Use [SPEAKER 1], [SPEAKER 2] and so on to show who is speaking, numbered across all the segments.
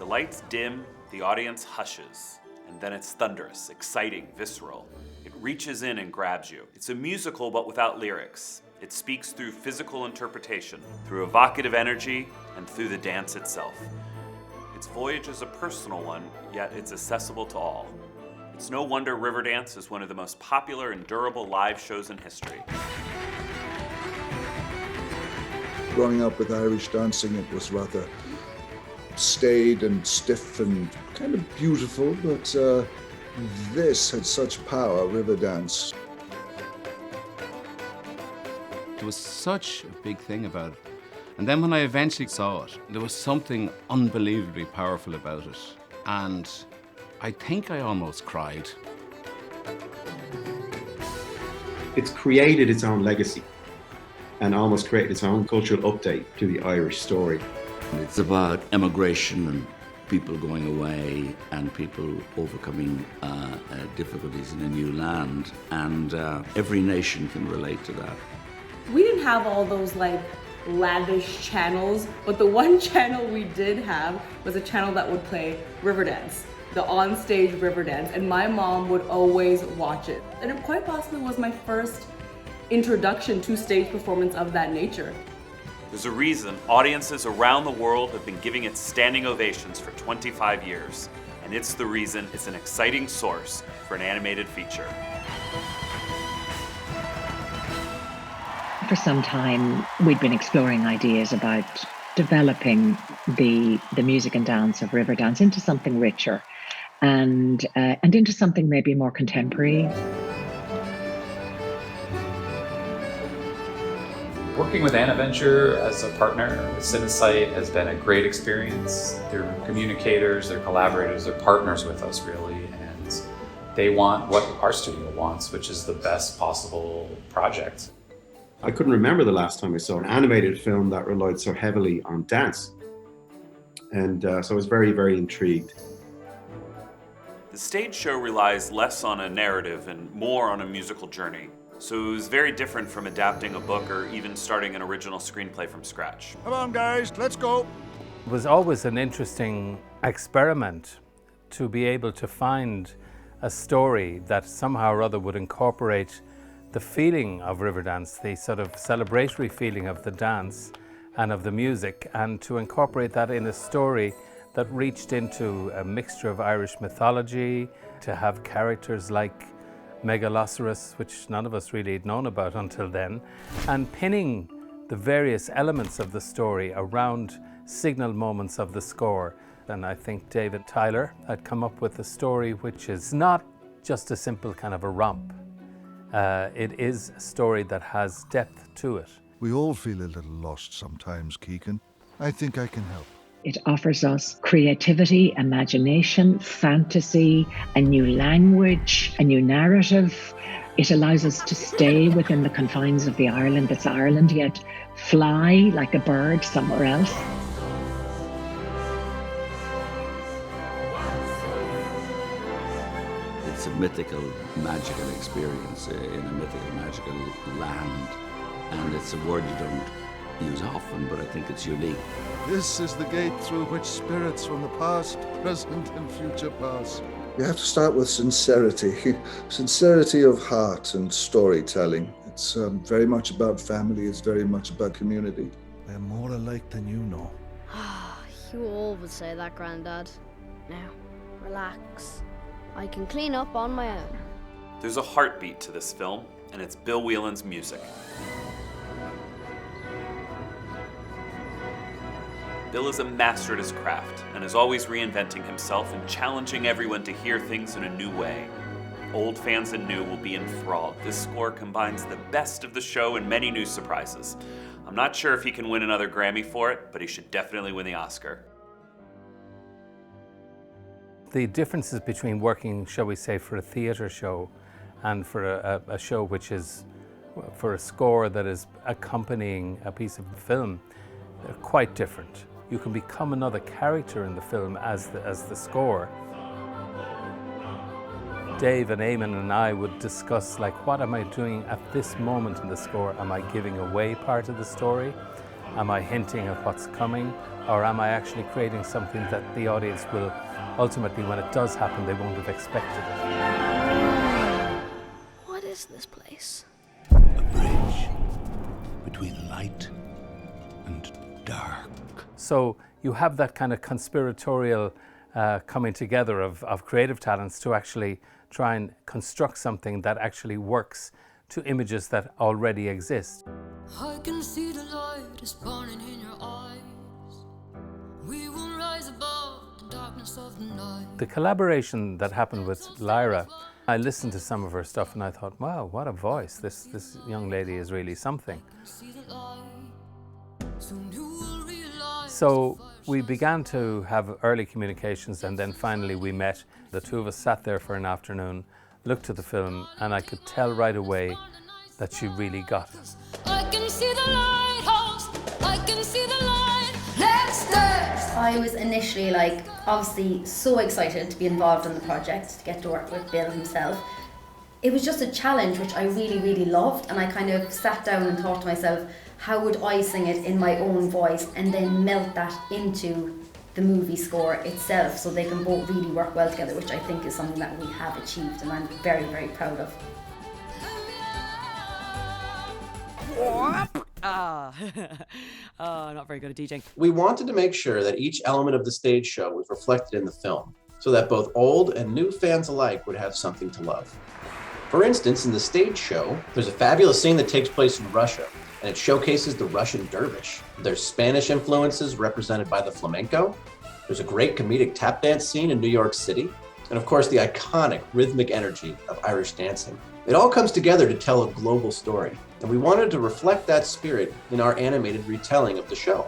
[SPEAKER 1] lights dim, the audience hushes, and then it's thunderous, exciting, visceral. It reaches in and grabs you. It's a musical but without lyrics. It speaks through physical interpretation, through evocative energy, and through the dance itself. Its voyage is a personal one, yet it's accessible to all. It's no wonder Riverdance is one of the most popular and durable live shows in history.
[SPEAKER 2] Growing up with Irish dancing, it was rather staid and stiff and kind of beautiful, but this had such power, Riverdance.
[SPEAKER 3] There was such a big thing about it. And then when I eventually saw it, there was something unbelievably powerful about it. And I think I almost cried.
[SPEAKER 4] It's created its own legacy and almost created its own cultural update to the Irish story.
[SPEAKER 5] It's about emigration and people going away and people overcoming difficulties in a new land. And every nation can relate to that.
[SPEAKER 6] We didn't have all those lavish channels, but the one channel we did have was a channel that would play Riverdance, the on-stage Riverdance, and my mom would always watch it. And it quite possibly was my first introduction to stage performance of that nature.
[SPEAKER 1] There's a reason audiences around the world have been giving it standing ovations for 25 years, and it's the reason it's an exciting source for an animated feature.
[SPEAKER 7] For some time, we'd been exploring ideas about developing the music and dance of Riverdance into something richer and into something maybe more contemporary.
[SPEAKER 8] Working with Aniventure as a partner with Cinesite has been a great experience. They're communicators, they're collaborators, they're partners with us really, and they want what our studio wants, which is the best possible project.
[SPEAKER 4] I couldn't remember the last time I saw an animated film that relied so heavily on dance. And so I was very, very intrigued.
[SPEAKER 1] The stage show relies less on a narrative and more on a musical journey. So it was very different from adapting a book or even starting an original screenplay from scratch.
[SPEAKER 9] Come on guys, let's go.
[SPEAKER 10] It was always an interesting experiment to be able to find a story that somehow or other would incorporate the feeling of Riverdance, the sort of celebratory feeling of the dance and of the music, and to incorporate that in a story that reached into a mixture of Irish mythology, to have characters like Megaloceros, which none of us really had known about until then, and pinning the various elements of the story around signal moments of the score. And I think David Tyler had come up with a story which is not just a simple kind of a romp. It is a story that has depth to it.
[SPEAKER 9] We all feel a little lost sometimes, Keegan. I think I can help.
[SPEAKER 7] It offers us creativity, imagination, fantasy, a new language, a new narrative. It allows us to stay within the confines of the Ireland that's Ireland, yet fly like a bird somewhere else.
[SPEAKER 5] It's a mythical, magical experience in a mythical, magical land. And it's a word you don't use often, but I think it's unique.
[SPEAKER 9] This is the gate through which spirits from the past, present, and future pass.
[SPEAKER 2] You have to start with sincerity, sincerity of heart and storytelling. It's very much about family, it's very much about community.
[SPEAKER 9] We're more alike than you know.
[SPEAKER 11] You always say that, Grandad. Now, relax. I can clean up on my own.
[SPEAKER 1] There's a heartbeat to this film, and it's Bill Whelan's music. Bill is a master at his craft and is always reinventing himself and challenging everyone to hear things in a new way. Old fans and new will be enthralled. This score combines the best of the show and many new surprises. I'm not sure if he can win another Grammy for it, but he should definitely win the Oscar.
[SPEAKER 10] The differences between working, shall we say, for a theatre show and for a show which is for a score that is accompanying a piece of film, they're quite different. You can become another character in the film as the score. Dave and Eamon and I would discuss, like, what am I doing at this moment in the score? Am I giving away part of the story? Am I hinting at what's coming? Or am I actually creating something that the audience will ultimately, when it does happen, they won't have expected it?
[SPEAKER 11] What is this place?
[SPEAKER 3] A bridge between light and dark.
[SPEAKER 10] So you have that kind of conspiratorial coming together of creative talents to actually try and construct something that actually works to images that already exist.
[SPEAKER 12] I can see the light is burning in your eyes. We will rise above the darkness of the night.
[SPEAKER 10] The collaboration that happened with Lyra, I listened to some of her stuff and I thought, wow, what a voice. This young lady is really something. So we began to have early communications, and then finally we met. The two of us sat there for an afternoon, looked at the film, and I could tell right away that she really got it.
[SPEAKER 12] I can see the lighthouse, I can see the light. Let's dance!
[SPEAKER 13] I was initially obviously so excited to be involved in the project, to get to work with Bill himself. It was just a challenge which I really, really loved, and I kind of sat down and thought to myself, how would I sing it in my own voice and then melt that into the movie score itself so they can both really work well together, which I think is something that we have achieved and I'm very, very proud of.
[SPEAKER 14] Not very good at DJing.
[SPEAKER 15] We wanted to make sure that each element of the stage show was reflected in the film, so that both old and new fans alike would have something to love. For instance, in the stage show, there's a fabulous scene that takes place in Russia, and it showcases the Russian dervish. There's Spanish influences represented by the flamenco. There's a great comedic tap dance scene in New York City, and of course the iconic rhythmic energy of Irish dancing. It all comes together to tell a global story, and we wanted to reflect that spirit in our animated retelling of the show.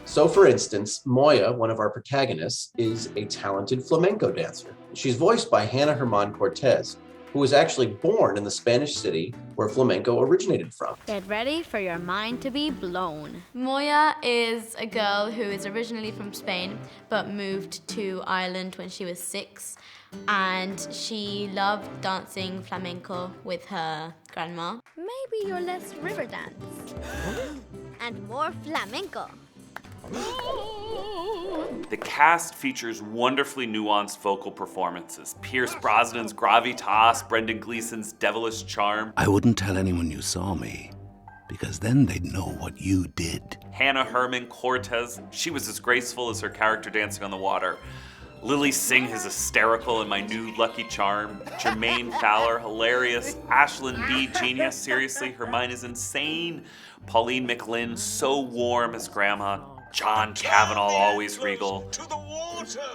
[SPEAKER 15] So for instance, Moya, one of our protagonists, is a talented flamenco dancer. She's voiced by Herman Cortes, who was actually born in the Spanish city where flamenco originated from.
[SPEAKER 11] Get ready for your mind to be blown.
[SPEAKER 16] Moya is a girl who is originally from Spain but moved to Ireland when she was 6, and she loved dancing flamenco with her grandma.
[SPEAKER 11] Maybe you're less Riverdance and more flamenco.
[SPEAKER 1] The cast features wonderfully nuanced vocal performances. Pierce Brosnan's gravitas, Brenden Gleeson's devilish charm.
[SPEAKER 3] I wouldn't tell anyone you saw me, because then they'd know what you did.
[SPEAKER 1] Hannah Herman Cortes, she was as graceful as her character dancing on the water. Lilly Singh is hysterical in My New Lucky Charm. Jermaine Fowler, hilarious. Ashlyn B, genius. Seriously, her mind is insane. Pauline McLynn, so warm as Grandma. John Cavanaugh, always regal.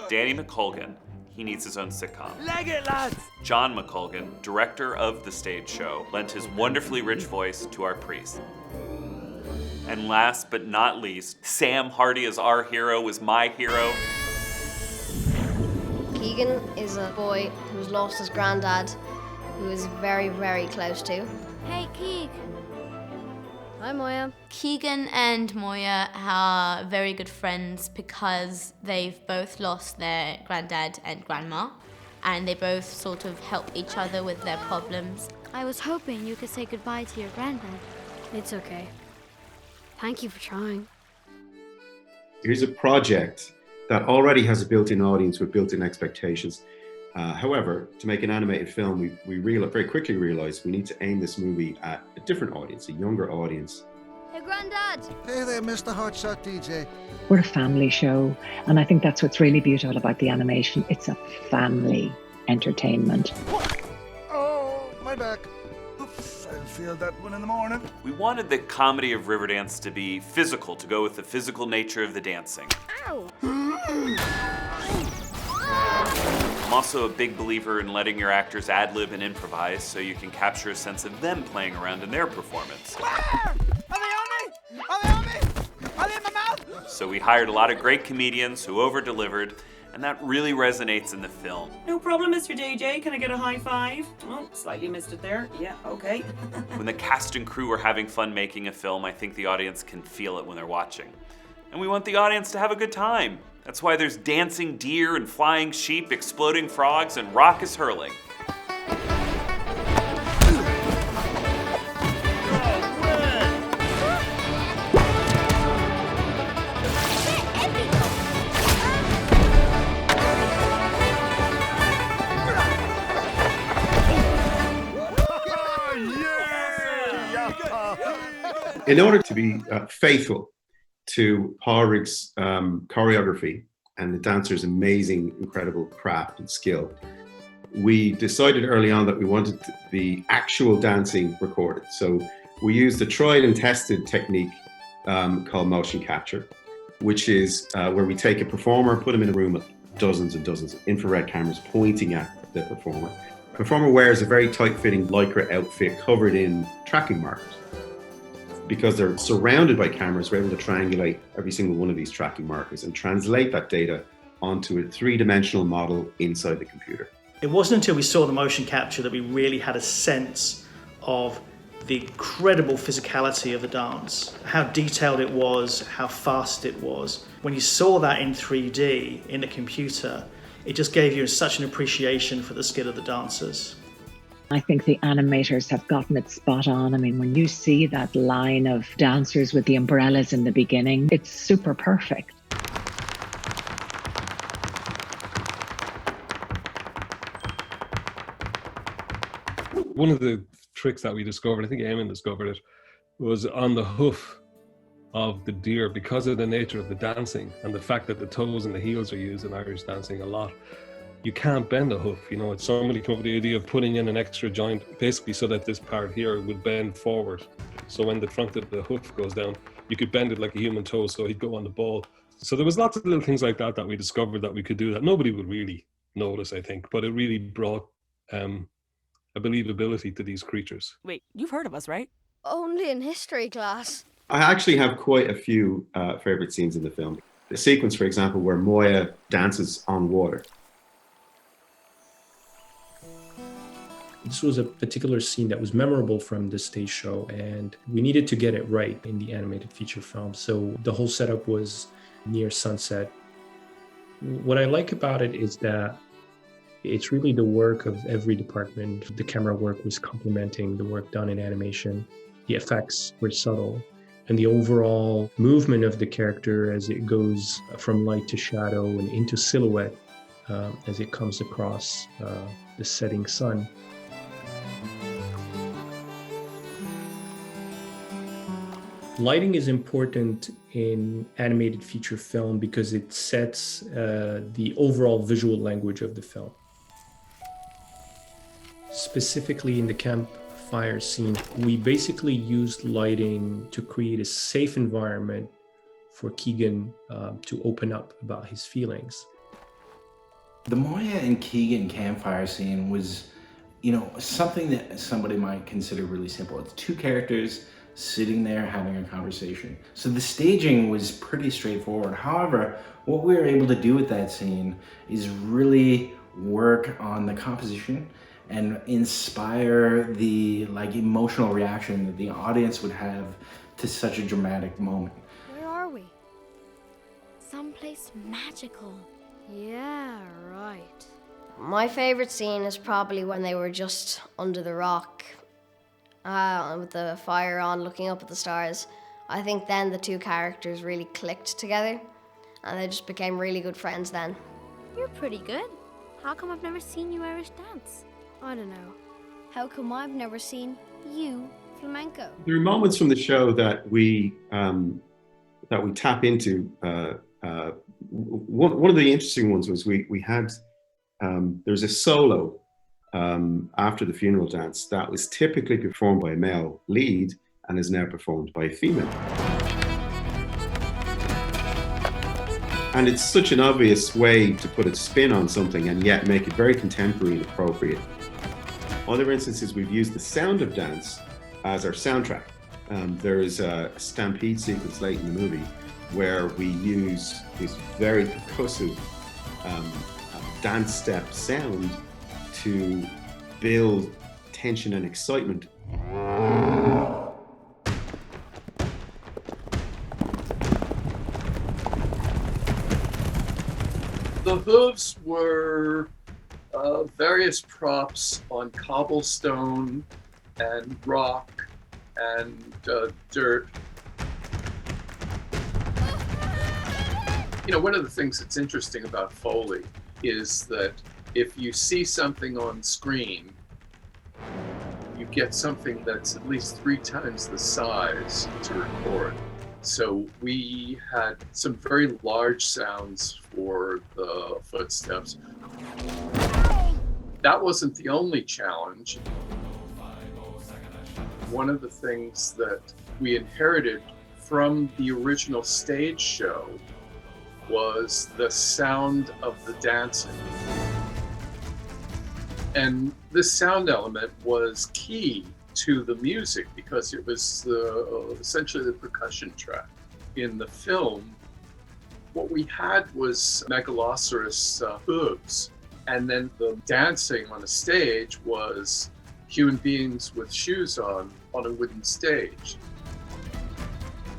[SPEAKER 1] Danny McColgan, he needs his own sitcom.
[SPEAKER 17] Leg it, lads!
[SPEAKER 1] John McColgan, director of the stage show, lent his wonderfully rich voice to our priest. And last but not least, Sam Hardy as our hero was my hero.
[SPEAKER 11] Keegan is a boy who's lost his granddad, who is very, very close to.
[SPEAKER 16] Hey, Keeg.
[SPEAKER 11] Hi, Moya.
[SPEAKER 16] Keegan and Moya are very good friends because they've both lost their granddad and grandma, and they both sort of help each other with their problems.
[SPEAKER 11] I was hoping you could say goodbye to your granddad. It's okay. Thank you for trying.
[SPEAKER 4] Here's a project that already has a built-in audience with built-in expectations. However, to make an animated film, we very quickly realized we need to aim this movie at a different audience, a younger audience.
[SPEAKER 11] Hey, Granddad!
[SPEAKER 9] Hey there, Mr. Hotshot DJ.
[SPEAKER 7] We're a family show, and I think that's what's really beautiful about the animation. It's a family entertainment.
[SPEAKER 9] Oh, my back. Oops, I'll feel that one in the morning.
[SPEAKER 1] We wanted the comedy of Riverdance to be physical, to go with the physical nature of the dancing.
[SPEAKER 11] Ow!
[SPEAKER 1] I'm also a big believer in letting your actors ad-lib and improvise so you can capture a sense of them playing around in their performance.
[SPEAKER 17] Are they on me? Are they on me? Are they in my mouth?
[SPEAKER 1] So we hired a lot of great comedians who over-delivered, and that really resonates in the film.
[SPEAKER 14] No problem, Mr. JJ. Can I get a high five? Oh, slightly missed it there. Yeah, okay.
[SPEAKER 1] When the cast and crew are having fun making a film, I think the audience can feel it when they're watching. And we want the audience to have a good time. That's why there's dancing deer and flying sheep, exploding frogs, and raucous hurling.
[SPEAKER 4] In order to be faithful to Padraig's choreography and the dancers' amazing, incredible craft and skill, we decided early on that we wanted the actual dancing recorded. So we used a tried and tested technique called motion capture, which is where we take a performer, put them in a room with dozens and dozens of infrared cameras pointing at the performer. The performer wears a very tight-fitting lycra outfit covered in tracking markers. Because they're surrounded by cameras, we're able to triangulate every single one of these tracking markers and translate that data onto a three-dimensional model inside the computer.
[SPEAKER 18] It wasn't until we saw the motion capture that we really had a sense of the incredible physicality of the dance, how detailed it was, how fast it was. When you saw that in 3D in the computer, it just gave you such an appreciation for the skill of the dancers.
[SPEAKER 7] I think the animators have gotten it spot on. I mean, when you see that line of dancers with the umbrellas in the beginning, it's super perfect.
[SPEAKER 19] One of the tricks that we discovered, I think Eamon discovered it, was on the hoof of the deer. Because of the nature of the dancing and the fact that the toes and the heels are used in Irish dancing a lot, you can't bend a hoof. You know, it's somebody came up with the idea of putting in an extra joint, basically so that this part here would bend forward. So when the front of the hoof goes down, you could bend it like a human toe, so he'd go on the ball. So there was lots of little things like that that we discovered that we could do that nobody would really notice, I think, but it really brought a believability to these creatures.
[SPEAKER 14] Wait, you've heard of us, right?
[SPEAKER 11] Only in history class.
[SPEAKER 4] I actually have quite a few favorite scenes in the film. The sequence, for example, where Moya dances on water.
[SPEAKER 20] This was a particular scene that was memorable from the stage show, and we needed to get it right in the animated feature film. So the whole setup was near sunset. What I like about it is that it's really the work of every department. The camera work was complementing the work done in animation. The effects were subtle, and the overall movement of the character as it goes from light to shadow and into silhouette as it comes across the setting sun. Lighting is important in animated feature film because it sets the overall visual language of the film. Specifically in the campfire scene, we basically used lighting to create a safe environment for Keegan to open up about his feelings.
[SPEAKER 21] The Moya and Keegan campfire scene was, something that somebody might consider really simple. It's two characters sitting there having a conversation. So the staging was pretty straightforward. However, what we were able to do with that scene is really work on the composition and inspire the emotional reaction that the audience would have to such a dramatic moment.
[SPEAKER 11] Where are we? Someplace magical. Yeah, right.
[SPEAKER 22] My favorite scene is probably when they were just under the rock with the fire on, looking up at the stars. I think then the two characters really clicked together and they just became really good friends then.
[SPEAKER 11] You're pretty good. How come I've never seen you Irish dance? I don't know. How come I've never seen you flamenco?
[SPEAKER 4] There are moments from the show that we tap into. One of the interesting ones was we had there's a solo after the funeral dance that was typically performed by a male lead and is now performed by a female. And it's such an obvious way to put a spin on something and yet make it very contemporary and appropriate. Other instances, we've used the sound of dance as our soundtrack. There is a stampede sequence late in the movie where we use this very percussive dance step sound to build tension and excitement.
[SPEAKER 23] The hooves were various props on cobblestone and rock and dirt. One of the things that's interesting about Foley is that if you see something on screen, you get something that's at least 3 times the size to record. So we had some very large sounds for the footsteps. That wasn't the only challenge. One of the things that we inherited from the original stage show was the sound of the dancing. And this sound element was key to the music because it was essentially the percussion track. In the film, what we had was Megaloceros hooves, and then the dancing on a stage was human beings with shoes on a wooden stage.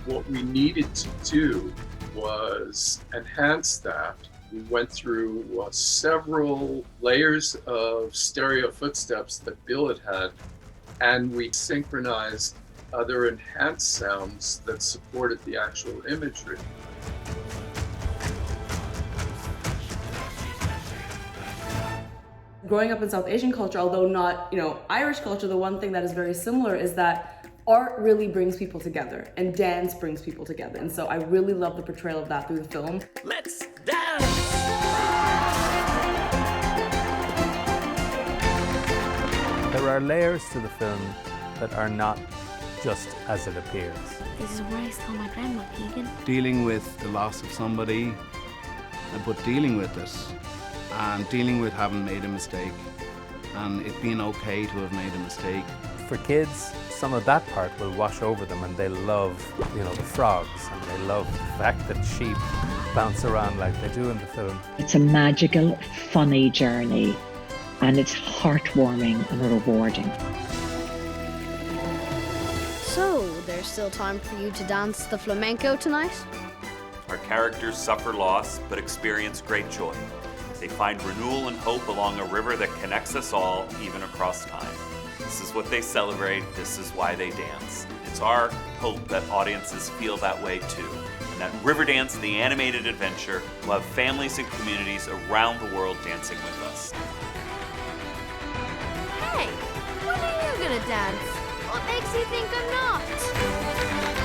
[SPEAKER 23] What we needed to do was enhance that. We went through several layers of stereo footsteps that Bill had, and we synchronized other enhanced sounds that supported the actual imagery.
[SPEAKER 5] Growing up in South Asian culture, although not, Irish culture, the one thing that is very similar is that art really brings people together and dance brings people together. And so I really love the portrayal of that through the film.
[SPEAKER 17] Let's dance!
[SPEAKER 10] There are layers to the film that are not just as it appears.
[SPEAKER 11] This is where I saw my grandma, Keegan.
[SPEAKER 3] Dealing with the loss of somebody, but dealing with it, and dealing with having made a mistake, and it being okay to have made a mistake.
[SPEAKER 10] For kids, some of that part will wash over them, and they love, the frogs, and they love the fact that sheep bounce around like they do in the film.
[SPEAKER 7] It's a magical, funny journey, and it's heartwarming and rewarding.
[SPEAKER 11] So, there's still time for you to dance the flamenco tonight?
[SPEAKER 1] Our characters suffer loss, but experience great joy. They find renewal and hope along a river that connects us all, even across time. This is what they celebrate, this is why they dance. It's our hope that audiences feel that way too, and that Riverdance, the animated adventure, will have families and communities around the world dancing with us.
[SPEAKER 11] Hey, when are you gonna dance? What makes you think I'm not?